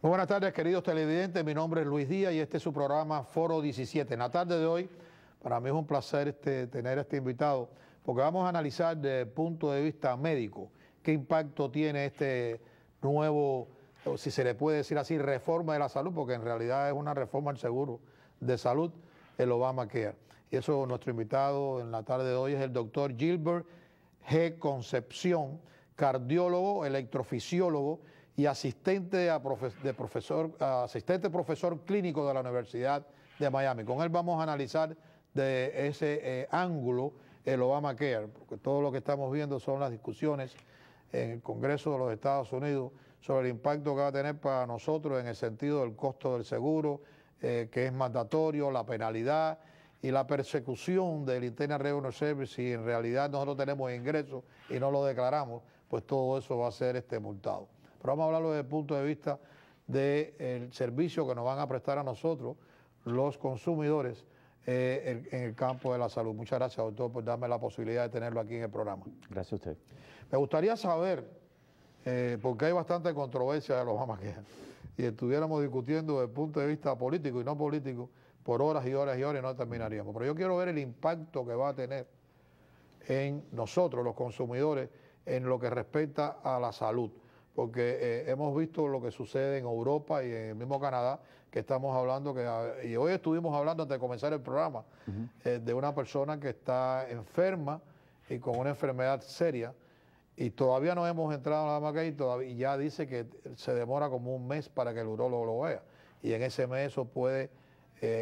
Muy buenas tardes, queridos televidentes. Mi nombre es Luis Díaz y este es su programa Foro 17. En la tarde de hoy, para mí es un placer tener a este invitado, porque vamos a analizar desde el punto de vista médico qué impacto tiene este nuevo, o si se le puede decir así, reforma de la salud, porque en realidad es una reforma al seguro de salud, el Obamacare. Y eso, nuestro invitado en la tarde de hoy es el doctor Gilbert G. Concepción, cardiólogo, electrofisiólogo y asistente profesor clínico de la Universidad de Miami. Con él vamos a analizar de ese ángulo el Obamacare, porque todo lo que estamos viendo son las discusiones en el Congreso de los Estados Unidos sobre el impacto que va a tener para nosotros en el sentido del costo del seguro, que es mandatorio, la penalidad y la persecución del Internal Revenue Service. Si en realidad nosotros tenemos ingresos y no lo declaramos, pues todo eso va a ser multado. Pero vamos a hablarlo desde el punto de vista del servicio que nos van a prestar a nosotros, los consumidores, en el campo de la salud. Muchas gracias, doctor, por darme la posibilidad de tenerlo aquí en el programa. Gracias a usted. Me gustaría saber, porque hay bastante controversia de los Obamacare, y estuviéramos discutiendo desde el punto de vista político y no político por horas y horas y horas y no terminaríamos. Pero yo quiero ver el impacto que va a tener en nosotros, los consumidores, en lo que respecta a la salud. Porque hemos visto lo que sucede en Europa y en el mismo Canadá, que estamos hablando, y hoy estuvimos hablando antes de comenzar el programa, de una persona que está enferma y con una enfermedad seria, y todavía no hemos entrado en la Obamacare y ya dice que se demora como un mes para que el urólogo lo vea. Y en ese mes eso puede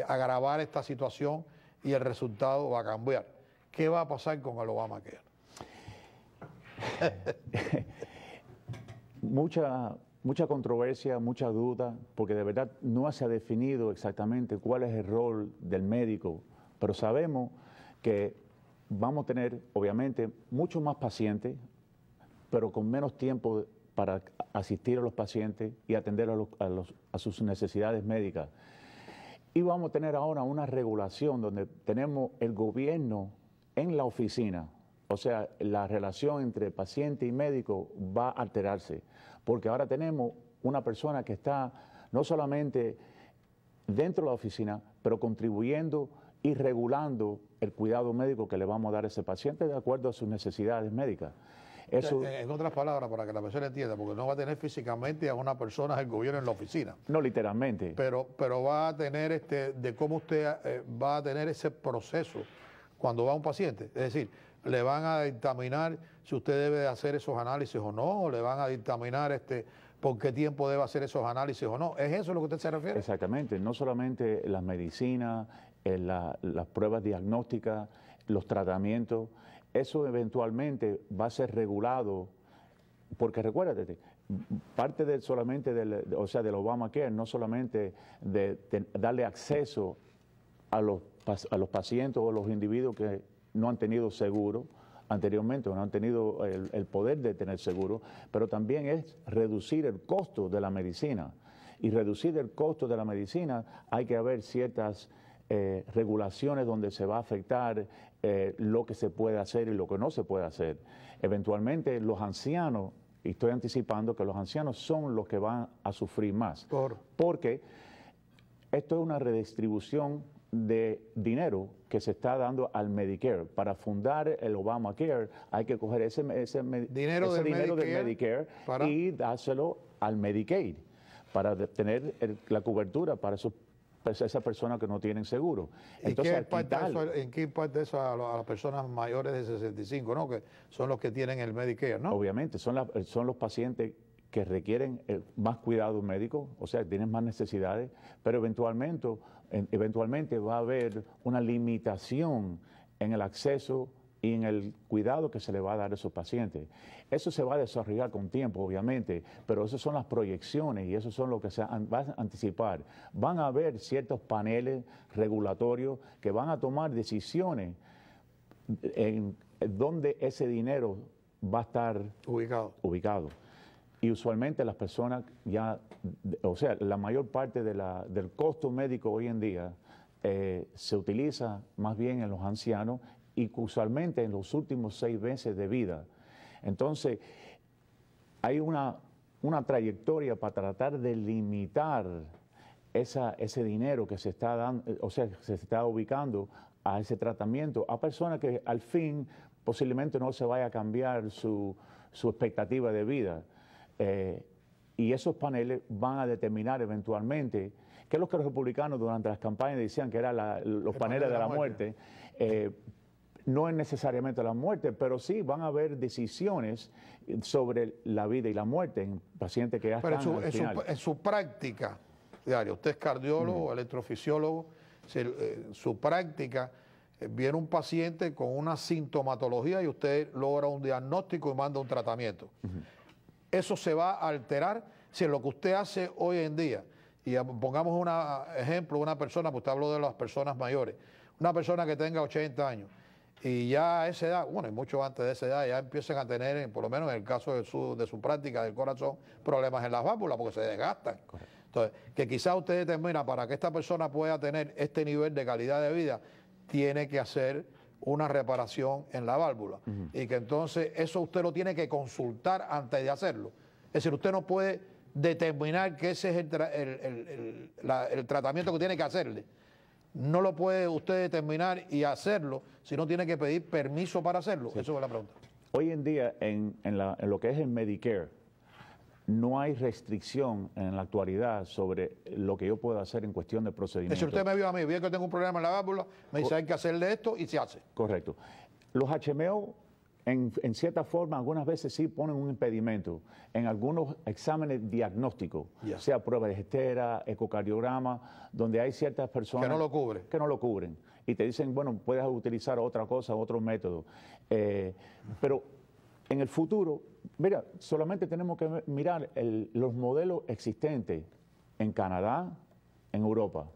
agravar esta situación y el resultado va a cambiar. ¿Qué va a pasar con el Obamacare? Mucha controversia, mucha duda, porque de verdad no se ha definido exactamente cuál es el rol del médico, pero sabemos que vamos a tener, obviamente, muchos más pacientes, pero con menos tiempo para asistir a los pacientes y atender a sus necesidades médicas. Y vamos a tener ahora una regulación donde tenemos el gobierno en la oficina. O sea, la relación entre paciente y médico va a alterarse, porque ahora tenemos una persona que está no solamente dentro de la oficina, pero contribuyendo y regulando el cuidado médico que le vamos a dar a ese paciente de acuerdo a sus necesidades médicas. Eso, en otras palabras, para que la persona entienda, porque no va a tener físicamente a una persona del gobierno en la oficina. No literalmente. Pero va a tener de cómo usted va a tener ese proceso cuando va a un paciente. Es decir, le van a dictaminar si usted debe hacer esos análisis o no, o le van a dictaminar por qué tiempo debe hacer esos análisis o no. ¿Es eso a lo que usted se refiere? Exactamente, no solamente las medicinas, las pruebas diagnósticas, los tratamientos, eso eventualmente va a ser regulado, porque recuérdate, parte del Obamacare no solamente de darle acceso a los pacientes o a los individuos que no han tenido seguro anteriormente, o no han tenido el poder de tener seguro, pero también es reducir el costo de la medicina. Y reducir el costo de la medicina hay que haber ciertas regulaciones donde se va a afectar lo que se puede hacer y lo que no se puede hacer. Eventualmente los ancianos, y estoy anticipando que los ancianos son los que van a sufrir más, porque esto es una redistribución de dinero que se está dando al Medicare. Para fundar el Obamacare hay que coger ese dinero del Medicare y dárselo al Medicaid para tener la cobertura para esas personas que no tienen seguro. Entonces, ¿en qué impacta eso a las personas mayores de 65, ¿no? Que son los que tienen el Medicare, ¿no? Obviamente, son los pacientes que requieren más cuidado médico, o sea, tienen más necesidades, pero eventualmente va a haber una limitación en el acceso y en el cuidado que se le va a dar a esos pacientes. Eso se va a desarrollar con tiempo, obviamente, pero esas son las proyecciones y eso son lo que se va a anticipar. Van a haber ciertos paneles regulatorios que van a tomar decisiones en donde ese dinero va a estar ubicado. Y usualmente las personas la mayor parte del costo médico hoy en día se utiliza más bien en los ancianos y usualmente en los últimos 6 meses de vida. Entonces, hay una una trayectoria para tratar de limitar ese dinero que se está dando, o sea, se está ubicando a ese tratamiento, a personas que al fin posiblemente no se vaya a cambiar su expectativa de vida. Y esos paneles van a determinar eventualmente, que es lo que los republicanos durante las campañas decían que eran los paneles de la muerte. No es necesariamente la muerte, pero sí van a haber decisiones sobre la vida y la muerte en pacientes que ya están al final. En su práctica diaria, usted es cardiólogo, electrofisiólogo, su práctica, viene un paciente con una sintomatología y usted logra un diagnóstico y manda un tratamiento. Eso se va a alterar si lo que usted hace hoy en día, y pongamos un ejemplo, una persona, pues usted habló de las personas mayores, una persona que tenga 80 años, y ya a esa edad, bueno, y mucho antes de esa edad, ya empiezan a tener, por lo menos en el caso de su práctica del corazón, problemas en las válvulas porque se desgastan. Correcto. Entonces, que quizás usted determina para que esta persona pueda tener este nivel de calidad de vida, tiene que hacer una reparación en la válvula. Y que entonces eso usted lo tiene que consultar antes de hacerlo. Es decir, usted no puede determinar que ese es el tratamiento que tiene que hacerle. No lo puede usted determinar y hacerlo, sino tiene que pedir permiso para hacerlo. Sí. Eso es la pregunta. Hoy en día, en lo que es el Medicare, no hay restricción en la actualidad sobre lo que yo puedo hacer en cuestión de procedimientos. Si usted me vio a mí, ve que tengo un problema en la válvula, me dice hay que hacerle esto y se hace. Correcto. Los HMO, en cierta forma, algunas veces sí ponen un impedimento en algunos exámenes diagnósticos, sea prueba de gestera, ecocardiograma, donde hay ciertas personas que no lo cubren. Que no lo cubren. Y te dicen, bueno, puedes utilizar otra cosa, otro método. Pero en el futuro, mira, solamente tenemos que mirar los modelos existentes en Canadá, en Europa,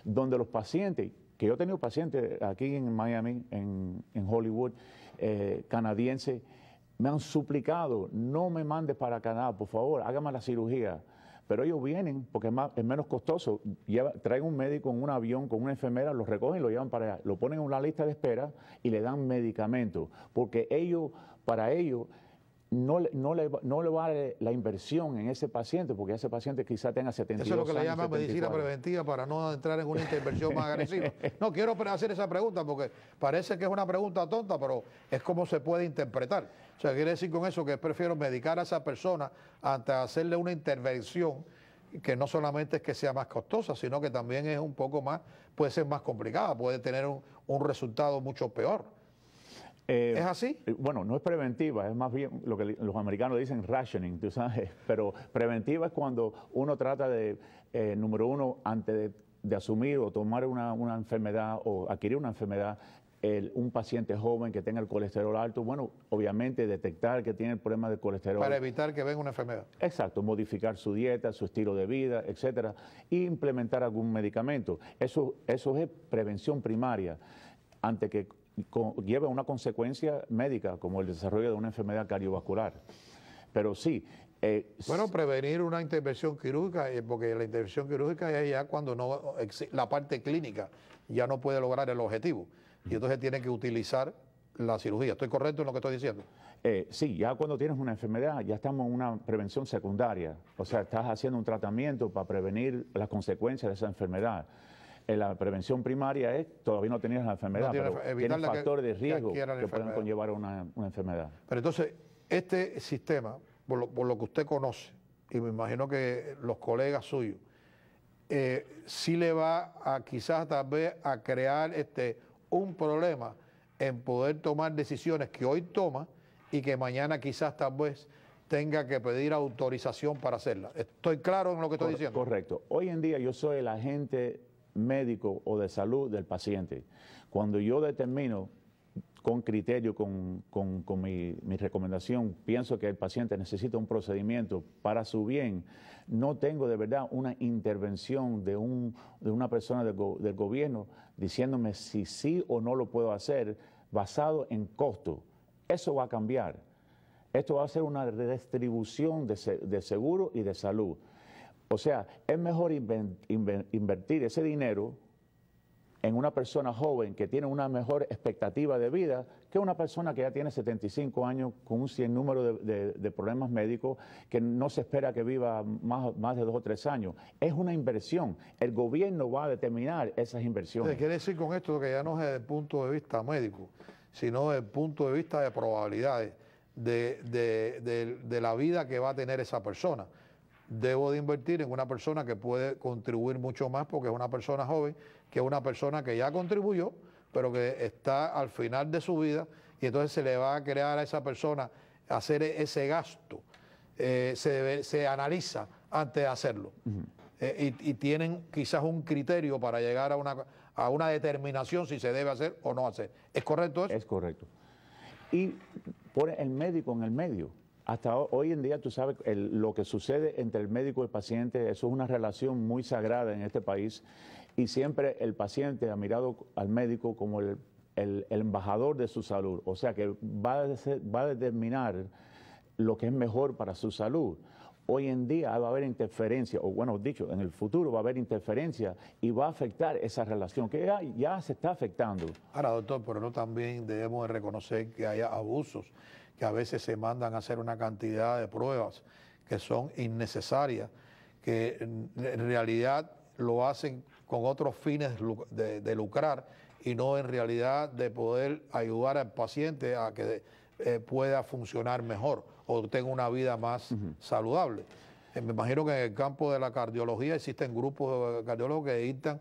donde los pacientes, que yo he tenido pacientes aquí en Miami, en Hollywood, canadienses, me han suplicado, no me mandes para Canadá, por favor, hágame la cirugía. Pero ellos vienen porque es menos costoso. Traen un médico en un avión con una enfermera, lo recogen y lo llevan para allá. Lo ponen en una lista de espera y le dan medicamentos. Porque para ellos no le vale la inversión en ese paciente, porque ese paciente quizá tenga 72 años. Eso es lo que le llaman medicina preventiva para no entrar en una intervención más agresiva. No quiero hacer esa pregunta porque parece que es una pregunta tonta, pero es como se puede interpretar. O sea, quiere decir con eso que prefiero medicar a esa persona antes de hacerle una intervención que no solamente es que sea más costosa, sino que también es un poco más, puede ser más complicada, puede tener un resultado mucho peor. ¿Es así? Bueno, no es preventiva, es más bien lo que los americanos dicen rationing, tú sabes, pero preventiva es cuando uno trata de, número uno, antes de asumir o tomar una enfermedad o adquirir una enfermedad, un paciente joven que tenga el colesterol alto, bueno, obviamente detectar que tiene el problema de colesterol. Para evitar que venga una enfermedad. Exacto, modificar su dieta, su estilo de vida, etcétera, e implementar algún medicamento. Eso es prevención primaria, antes que lleva una consecuencia médica como el desarrollo de una enfermedad cardiovascular. Pero sí. Bueno, prevenir una intervención quirúrgica, porque la intervención quirúrgica es ya cuando la parte clínica ya no puede lograr el objetivo. Y entonces tiene que utilizar la cirugía. ¿Estoy correcto en lo que estoy diciendo? Sí, ya cuando tienes una enfermedad ya estamos en una prevención secundaria. O sea, estás haciendo un tratamiento para prevenir las consecuencias de esa enfermedad. La prevención primaria es, todavía no tenías la enfermedad, pero tienes factores de riesgo que pueden conllevar a una enfermedad. Pero entonces, este sistema, por lo que usted conoce, y me imagino que los colegas suyos, sí le va a quizás tal vez a crear un problema en poder tomar decisiones que hoy toma y que mañana quizás tal vez tenga que pedir autorización para hacerla. ¿Estoy claro en lo que estoy diciendo? Correcto. Hoy en día yo soy el agente médico o de salud del paciente. Cuando yo determino con criterio, con mi recomendación, pienso que el paciente necesita un procedimiento para su bien, no tengo de verdad una intervención de una persona del gobierno diciéndome si sí o no lo puedo hacer basado en costo. Eso va a cambiar. Esto va a ser una redistribución de seguro y de salud. O sea, es mejor invertir ese dinero en una persona joven que tiene una mejor expectativa de vida que una persona que ya tiene 75 años con un sinnúmero de problemas médicos que no se espera que viva más de 2 o 3 años. Es una inversión. El gobierno va a determinar esas inversiones. Quiere decir con esto que ya no es desde el punto de vista médico, sino desde el punto de vista de probabilidades de la vida que va a tener esa persona. Debo de invertir en una persona que puede contribuir mucho más porque es una persona joven, que es una persona que ya contribuyó, pero que está al final de su vida y entonces se le va a crear a esa persona hacer ese gasto. Se analiza antes de hacerlo. Y tienen quizás un criterio para llegar a una determinación si se debe hacer o no hacer. ¿Es correcto eso? Es correcto. Y pone el médico en el medio. Hasta hoy en día, tú sabes, lo que sucede entre el médico y el paciente, eso es una relación muy sagrada en este país y siempre el paciente ha mirado al médico como el embajador de su salud, o sea que va a determinar lo que es mejor para su salud. Hoy en día va a haber interferencia, o bueno, dicho, en el futuro va a haber interferencia y va a afectar esa relación que ya se está afectando. Ahora, doctor, pero no también debemos de reconocer que haya abusos, que a veces se mandan a hacer una cantidad de pruebas que son innecesarias, que en realidad lo hacen con otros fines de lucrar y no en realidad de poder ayudar al paciente a que pueda funcionar mejor o tenga una vida más saludable. Me imagino que en el campo de la cardiología existen grupos de cardiólogos que dictan,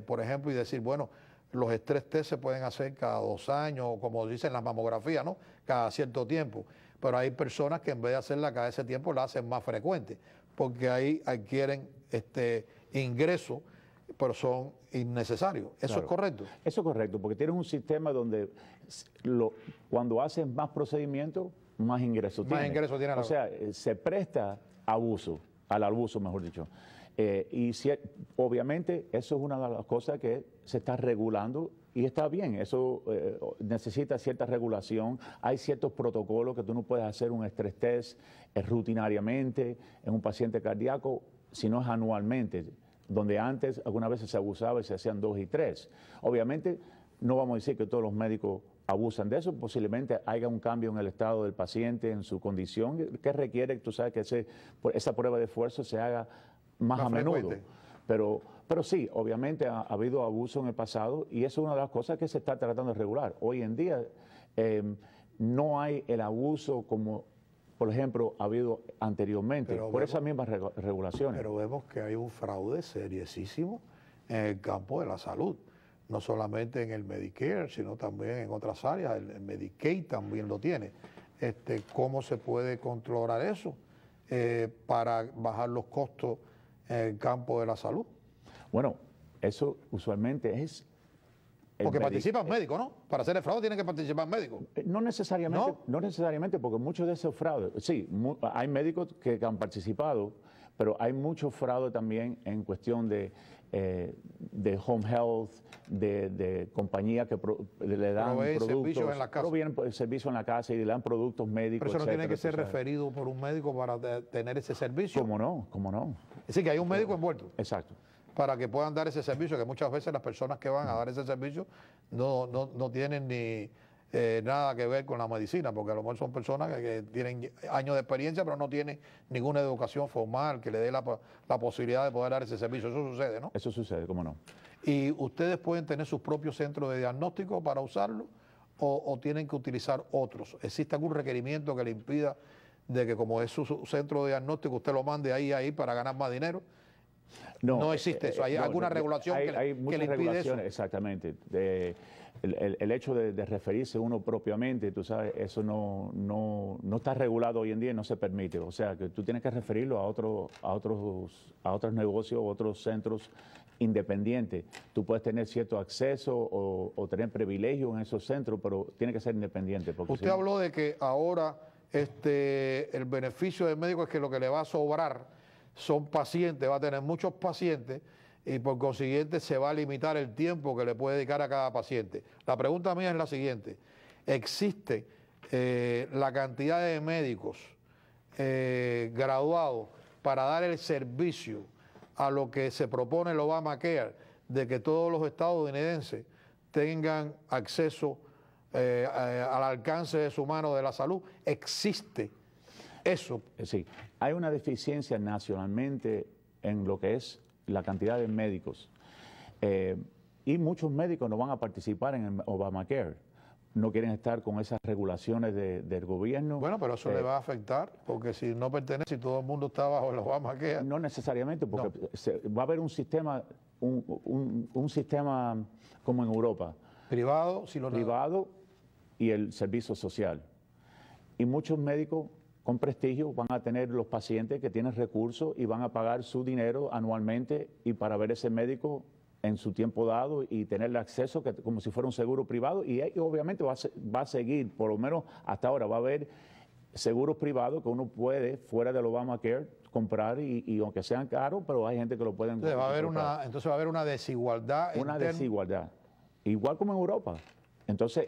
por ejemplo, y decir, bueno, los estrés test se pueden hacer cada 2 años, o como dicen las mamografías, ¿no? Cada cierto tiempo. Pero hay personas que en vez de hacerla cada ese tiempo la hacen más frecuente, porque ahí adquieren ingresos, pero son innecesarios. ¿Eso es correcto? Eso es correcto, porque tienes un sistema donde cuando haces más procedimientos, más ingresos tienes. Más ingresos tienes. O sea, se presta al abuso, mejor dicho. Obviamente eso es una de las cosas que se está regulando y está bien, eso necesita cierta regulación. Hay ciertos protocolos que tú no puedes hacer un estrés test rutinariamente en un paciente cardíaco, sino es anualmente, donde antes algunas veces se abusaba y se hacían 2 y 3. Obviamente no vamos a decir que todos los médicos abusan de eso, posiblemente haya un cambio en el estado del paciente, en su condición, que requiere, tú sabes, que esa prueba de esfuerzo se haga más a menudo. Pero sí, obviamente ha habido abuso en el pasado y eso es una de las cosas que se está tratando de regular. Hoy en día no hay el abuso como, por ejemplo, ha habido anteriormente, por esas mismas regulaciones. Pero vemos que hay un fraude seriosísimo en el campo de la salud. No solamente en el Medicare, sino también en otras áreas. El Medicaid también lo tiene. ¿Cómo se puede controlar eso para bajar los costos en el campo de la salud? Bueno, eso usualmente es... Porque participan médicos, ¿no? Para hacer el fraude tienen que participar médicos. No necesariamente, no necesariamente, porque muchos de esos fraudes, sí, hay médicos que han participado, pero hay mucho fraude también en cuestión de home health, de compañías que le dan productos, servicios en la casa. Proveen servicios en la casa y le dan productos médicos. Pero eso no tiene que ser referido por un médico para tener ese servicio. ¿Cómo no? ¿Cómo no? Es decir, que hay un médico envuelto. Exacto. Para que puedan dar ese servicio, que muchas veces las personas que van a dar ese servicio no tienen ni nada que ver con la medicina, porque a lo mejor son personas que tienen años de experiencia, pero no tienen ninguna educación formal que le dé la posibilidad de poder dar ese servicio. Eso sucede, ¿no? Eso sucede, ¿cómo no? ¿Y ustedes pueden tener sus propios centros de diagnóstico para usarlo o tienen que utilizar otros? ¿Existe algún requerimiento que le impida de que como es su centro de diagnóstico usted lo mande ahí para ganar más dinero? No existe eso. ¿Hay alguna regulación que le impide eso? Exactamente. El hecho de referirse uno propiamente, tú sabes, eso no está regulado hoy en día y no se permite. O sea, que tú tienes que referirlo a otros negocios, otros centros independientes. Tú puedes tener cierto acceso o tener privilegio en esos centros, pero tiene que ser independiente. Usted habló de que ahora el beneficio del médico es que lo que le va a sobrar son pacientes, va a tener muchos pacientes y por consiguiente se va a limitar el tiempo que le puede dedicar a cada paciente. La pregunta mía es la siguiente: ¿existe la cantidad de médicos graduados para dar el servicio a lo que se propone el Obamacare, de que todos los estadounidenses tengan acceso al alcance de su mano de la salud. Existe eso. Sí, hay una deficiencia nacionalmente en lo que es la cantidad de médicos. Y muchos médicos no van a participar en el Obamacare. No quieren estar con esas regulaciones del gobierno. Bueno, pero eso le va a afectar, porque si no pertenece y todo el mundo está bajo el Obamacare. No necesariamente, porque va a haber un sistema, un sistema como en Europa. Privado, si lo privado y el servicio social. Y muchos médicos con prestigio van a tener los pacientes que tienen recursos y van a pagar su dinero anualmente y para ver ese médico en su tiempo dado y tenerle acceso como si fuera un seguro privado y obviamente va a seguir, por lo menos hasta ahora, va a haber seguros privados que uno puede, fuera del Obamacare, comprar y aunque sean caros, pero hay gente que lo pueden comprar. Entonces va a haber una desigualdad. Una desigualdad, igual como en Europa. Entonces,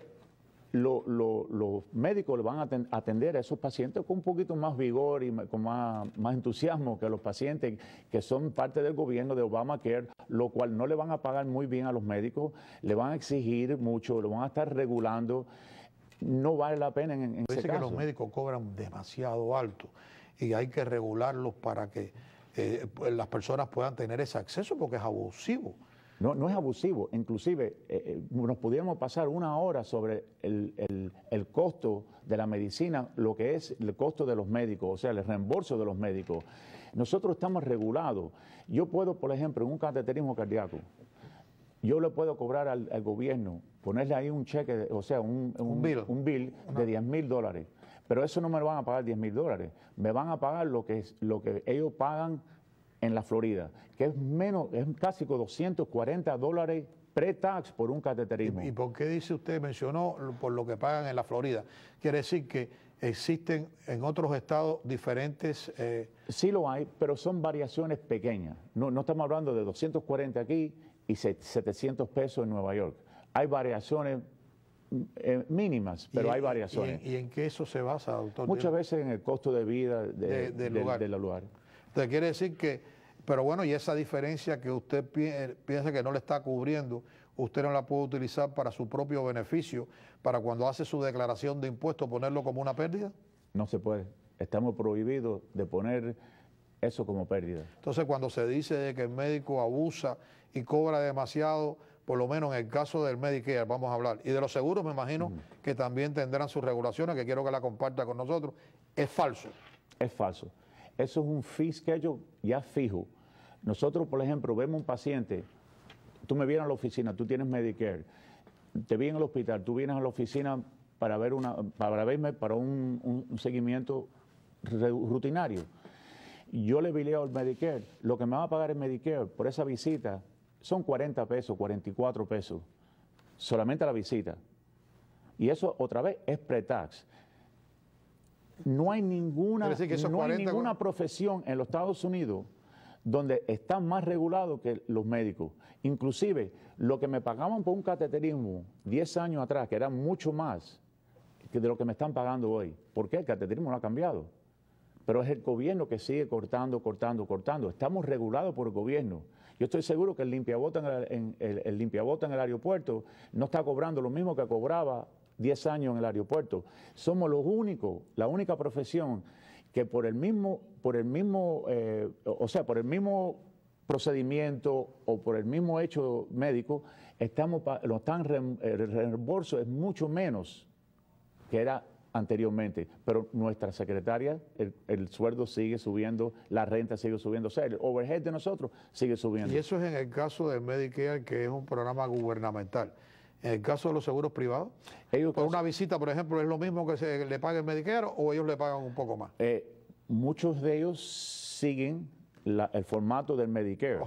los médicos le van a atender a esos pacientes con un poquito más vigor y con más entusiasmo que los pacientes que son parte del gobierno de Obamacare, lo cual no le van a pagar muy bien a los médicos, le van a exigir mucho, lo van a estar regulando. No vale la pena en ese caso. Dice que los médicos cobran demasiado alto y hay que regularlos para que las personas puedan tener ese acceso porque es abusivo. No es abusivo, inclusive nos pudiéramos pasar una hora sobre el costo de la medicina, lo que es el costo de los médicos, o sea, el reembolso de los médicos. Nosotros estamos regulados. Yo puedo, por ejemplo, en un cateterismo cardíaco, yo le puedo cobrar al gobierno, ponerle ahí un cheque, o sea, un bill de $10,000, pero eso no me lo van a pagar $10,000, me van a pagar lo que ellos pagan en la Florida, que es casi $240 pre-tax por un cateterismo. ¿Y por qué dice usted, mencionó por lo que pagan en la Florida? Quiere decir que existen en otros estados diferentes... Sí lo hay, pero son variaciones pequeñas. No estamos hablando de 240 aquí y 700 pesos en Nueva York. Hay variaciones mínimas, pero hay variaciones. ¿Y en qué eso se basa, doctor? Muchas veces en el costo de vida del lugar. Entonces quiere decir que, pero bueno, y esa diferencia que usted piensa que no le está cubriendo, usted no la puede utilizar para su propio beneficio, para cuando hace su declaración de impuestos ponerlo como una pérdida. No se puede. Estamos prohibidos de poner eso como pérdida. Entonces cuando se dice de que el médico abusa y cobra demasiado, por lo menos en el caso del Medicare, vamos a hablar, y de los seguros me imagino que también tendrán sus regulaciones, que quiero que la comparta con nosotros, es falso. Es falso. Eso es un fee schedule ya fijo. Nosotros, por ejemplo, vemos un paciente, tú me vienes a la oficina, tú tienes Medicare, te vi en el hospital, tú vienes a la oficina para verme para un seguimiento rutinario. Yo le bileo el Medicare, lo que me va a pagar el Medicare por esa visita son 40 pesos, 44 pesos, solamente la visita. Y eso otra vez es pre-tax. No hay ninguna profesión en los Estados Unidos donde está más regulado que los médicos. Inclusive, lo que me pagaban por un cateterismo 10 años atrás, que era mucho más que de lo que me están pagando hoy. ¿Por qué? El cateterismo no ha cambiado. Pero es el gobierno que sigue cortando. Estamos regulados por el gobierno. Yo estoy seguro que el limpiabotas en el aeropuerto no está cobrando lo mismo que cobraba 10 años en el aeropuerto. Somos los únicos, la única profesión que por el mismo procedimiento o por el mismo hecho médico, el reembolso es mucho menos que era anteriormente, pero nuestra secretaria, el sueldo sigue subiendo, la renta sigue subiendo, o sea, el overhead de nosotros sigue subiendo. Y eso es en el caso del Medicare, que es un programa gubernamental. En el caso de los seguros privados, por una visita, por ejemplo, ¿es lo mismo que se le paga el Medicare o ellos le pagan un poco más? Muchos de ellos siguen el formato del Medicare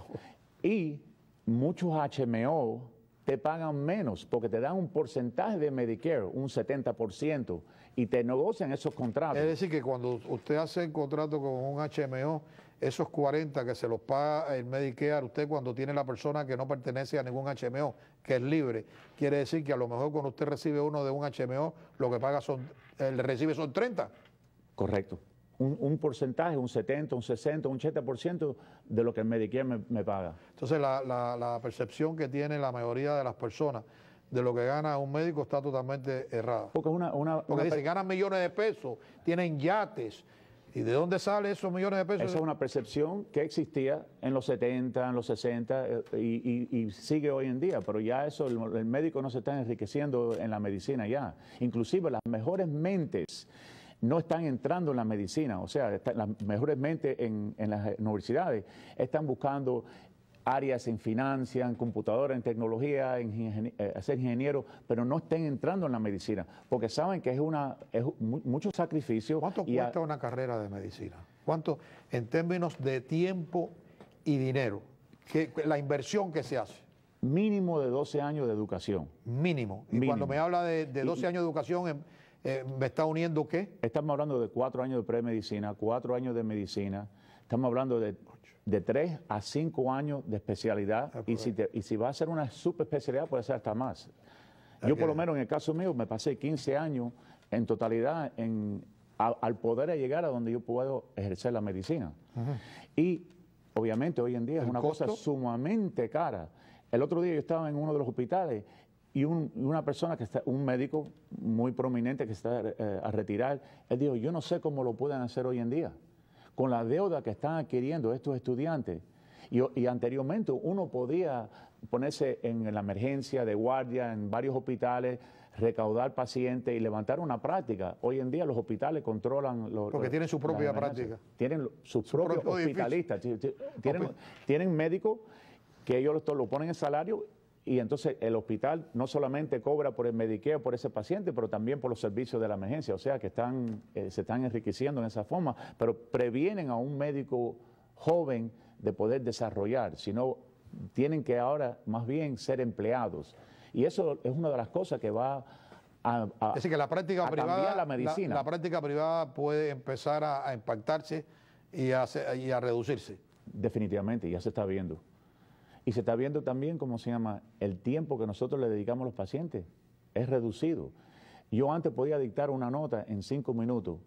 y muchos HMO te pagan menos porque te dan un porcentaje de Medicare, un 70%, y te negocian esos contratos. Es decir, que cuando usted hace el contrato con un HMO, esos 40 que se los paga el Medicare, usted cuando tiene la persona que no pertenece a ningún HMO, que es libre, quiere decir que a lo mejor cuando usted recibe uno de un HMO, lo que paga recibe son 30. Correcto. Un porcentaje, un 70, un 60, un 80% de lo que el Medicare me paga. Entonces la percepción que tiene la mayoría de las personas de lo que gana un médico está totalmente errada. Porque Porque si ganan millones de pesos, tienen yates. ¿Y de dónde salen esos millones de pesos? esa es una percepción que existía en los 70, en los 60 y sigue hoy en día, pero ya eso, el médico no se está enriqueciendo en la medicina ya. Inclusive las mejores mentes no están entrando en la medicina, o sea, las mejores mentes en las universidades están buscando áreas en finanzas, en computadora, en tecnología, en ser ingeniero, pero no estén entrando en la medicina, porque saben que es mucho sacrificio. ¿Cuánto cuesta una carrera de medicina? ¿Cuánto en términos de tiempo y dinero? La inversión que se hace. Mínimo de 12 años de educación. Mínimo. Y cuando me habla de 12 años de educación, ¿me está uniendo qué? Estamos hablando de 4 años de premedicina, 4 años de medicina, estamos hablando de 3 a 5 años de especialidad, y si va a ser una subespecialidad puede ser hasta más. Yo por lo menos en el caso mío me pasé 15 años en totalidad al poder llegar a donde yo puedo ejercer la medicina. Y obviamente hoy en día es una cosa sumamente cara. El otro día yo estaba en uno de los hospitales y una persona un médico muy prominente que está a retirar, él dijo, yo no sé cómo lo pueden hacer hoy en día, con la deuda que están adquiriendo estos estudiantes. Y anteriormente uno podía ponerse en la emergencia de guardia en varios hospitales, recaudar pacientes y levantar una práctica. Hoy en día los hospitales controlan... Porque tienen su propia práctica. Tienen sus propios hospitalistas. Tienen médicos que ellos lo ponen en salario, y entonces el hospital no solamente cobra por el Medicare, por ese paciente, pero también por los servicios de la emergencia. O sea que se están enriqueciendo en esa forma, pero previenen a un médico joven de poder desarrollar, sino tienen que ahora más bien ser empleados. Y eso es una de las cosas que va es decir, que la práctica privada, cambiar la medicina. La práctica privada puede empezar a impactarse y a reducirse. Definitivamente, ya se está viendo. Y se está viendo también, ¿cómo se llama?, el tiempo que nosotros le dedicamos a los pacientes es reducido. Yo antes podía dictar una nota en 5 minutos,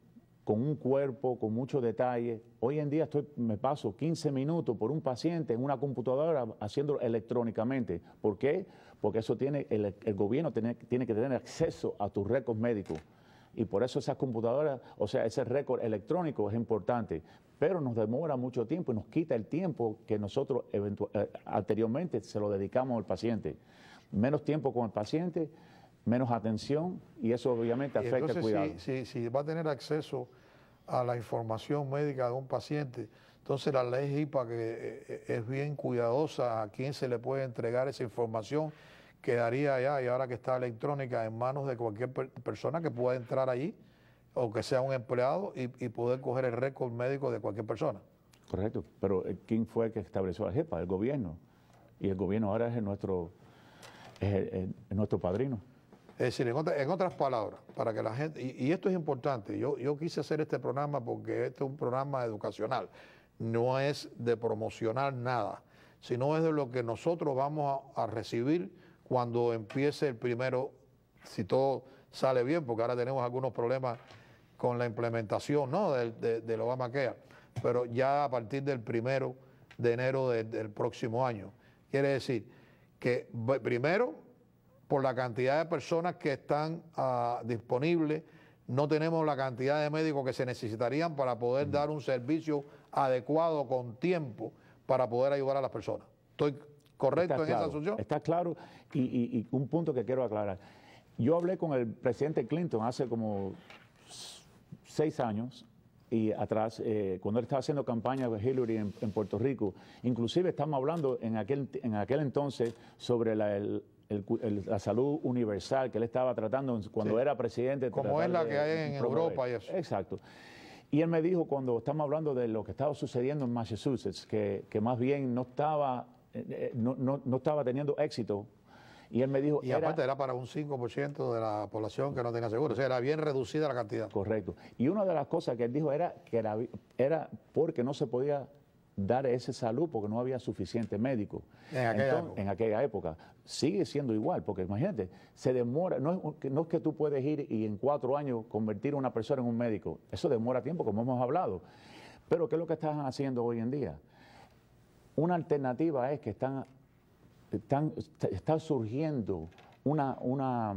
con un cuerpo, con mucho detalle. Hoy en día me paso 15 minutos por un paciente en una computadora haciéndolo electrónicamente. ¿Por qué? Porque eso el gobierno tiene que tener acceso a tus récords médicos. Y por eso esas computadoras, o sea, ese récord electrónico es importante. Pero nos demora mucho tiempo y nos quita el tiempo que nosotros anteriormente se lo dedicamos al paciente. Menos tiempo con el paciente, menos atención, y eso obviamente afecta el cuidado. Si va a tener acceso a la información médica de un paciente, entonces la ley HIPAA, que es bien cuidadosa a quién se le puede entregar esa información, quedaría ya, y ahora que está electrónica, en manos de cualquier persona que pueda entrar allí, o que sea un empleado, y poder coger el récord médico de cualquier persona. Correcto, pero ¿quién fue el que estableció la HIPAA? El gobierno. Y el gobierno ahora es nuestro padrino. Es decir, en otras palabras, para que la gente, y esto es importante, yo quise hacer este programa porque este es un programa educacional, no es de promocionar nada, sino es de lo que nosotros vamos a recibir cuando empiece el primero, si todo sale bien, porque ahora tenemos algunos problemas con la implementación, ¿no?, del Obamacare, pero ya a partir del 1 de enero del próximo año. Quiere decir que primero, por la cantidad de personas que están disponibles, no tenemos la cantidad de médicos que se necesitarían para poder dar un servicio adecuado con tiempo para poder ayudar a las personas. ¿Estoy correcto en esa asunción? Está claro, y un punto que quiero aclarar. Yo hablé con el presidente Clinton hace como 6 años y atrás, cuando él estaba haciendo campaña de Hillary en Puerto Rico. Inclusive estamos hablando en aquel entonces sobre la salud universal que él estaba tratando cuando era presidente. Como es la que hay en Europa y eso. Exacto. Y él me dijo, cuando estamos hablando de lo que estaba sucediendo en Massachusetts, que más bien no estaba teniendo éxito. Y él me dijo... Y aparte era para un 5% de la población que no tenía seguro. O sea, era bien reducida la cantidad. Correcto. Y una de las cosas que él dijo era que era porque no se podía dar ese salud porque no había suficiente médico. En aquella época. Sigue siendo igual, porque imagínate, se demora, no es que tú puedes ir y en 4 años convertir a una persona en un médico. Eso demora tiempo, como hemos hablado. Pero ¿qué es lo que están haciendo hoy en día? Una alternativa es que está surgiendo unas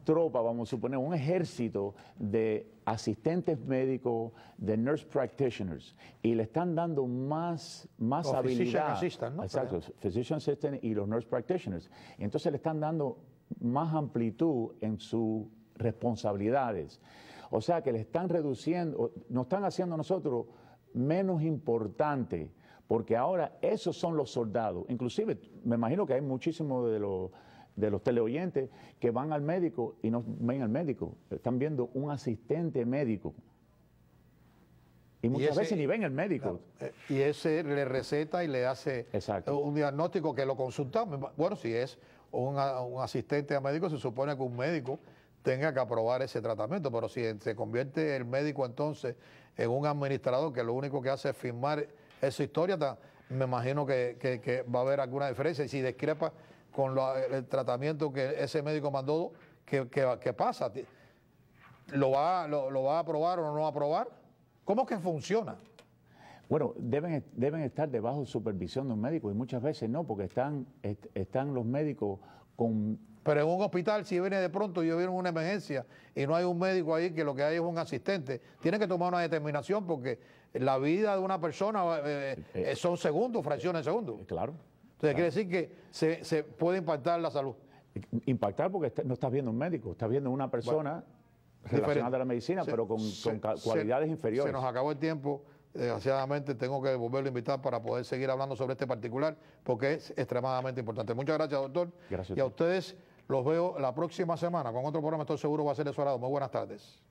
tropas, vamos a suponer, un ejército de asistentes médicos, de nurse practitioners, y le están dando más habilidad. Assistant, ¿no? Exacto, physician assistant y los nurse practitioners. Y entonces le están dando más amplitud en sus responsabilidades. O sea que le están reduciendo, nos están haciendo a nosotros menos importantes, porque ahora esos son los soldados. Inclusive, me imagino que hay muchísimos de los teleoyentes que van al médico y no ven al médico, están viendo un asistente médico. Y muchas veces ni ven al médico. Y ese le receta y le hace un diagnóstico que lo consultamos. Bueno, si es un asistente a médico, se supone que un médico tenga que aprobar ese tratamiento, pero si se convierte el médico entonces en un administrador que lo único que hace es firmar esa historia, me imagino que va a haber alguna diferencia. Y si discrepa con el tratamiento que ese médico mandó, ¿qué pasa? ¿Lo va a aprobar o no lo va a aprobar? ¿Cómo que funciona? Bueno, deben estar debajo de supervisión de un médico y muchas veces no, porque están los médicos con... Pero en un hospital, si viene de pronto y viene una emergencia y no hay un médico ahí, que lo que hay es un asistente, tiene que tomar una determinación porque la vida de una persona son segundos, fracciones de segundos. Claro. Entonces quiere decir que se puede impactar la salud. Impactar porque no estás viendo un médico, estás viendo una persona relacionada a la medicina, pero con cualidades inferiores. Se nos acabó el tiempo. Desgraciadamente tengo que volverlo a invitar para poder seguir hablando sobre este particular, porque es extremadamente importante. Muchas gracias, doctor. Gracias. Y a ustedes los veo la próxima semana con otro programa, estoy seguro va a ser de su agrado. Muy buenas tardes.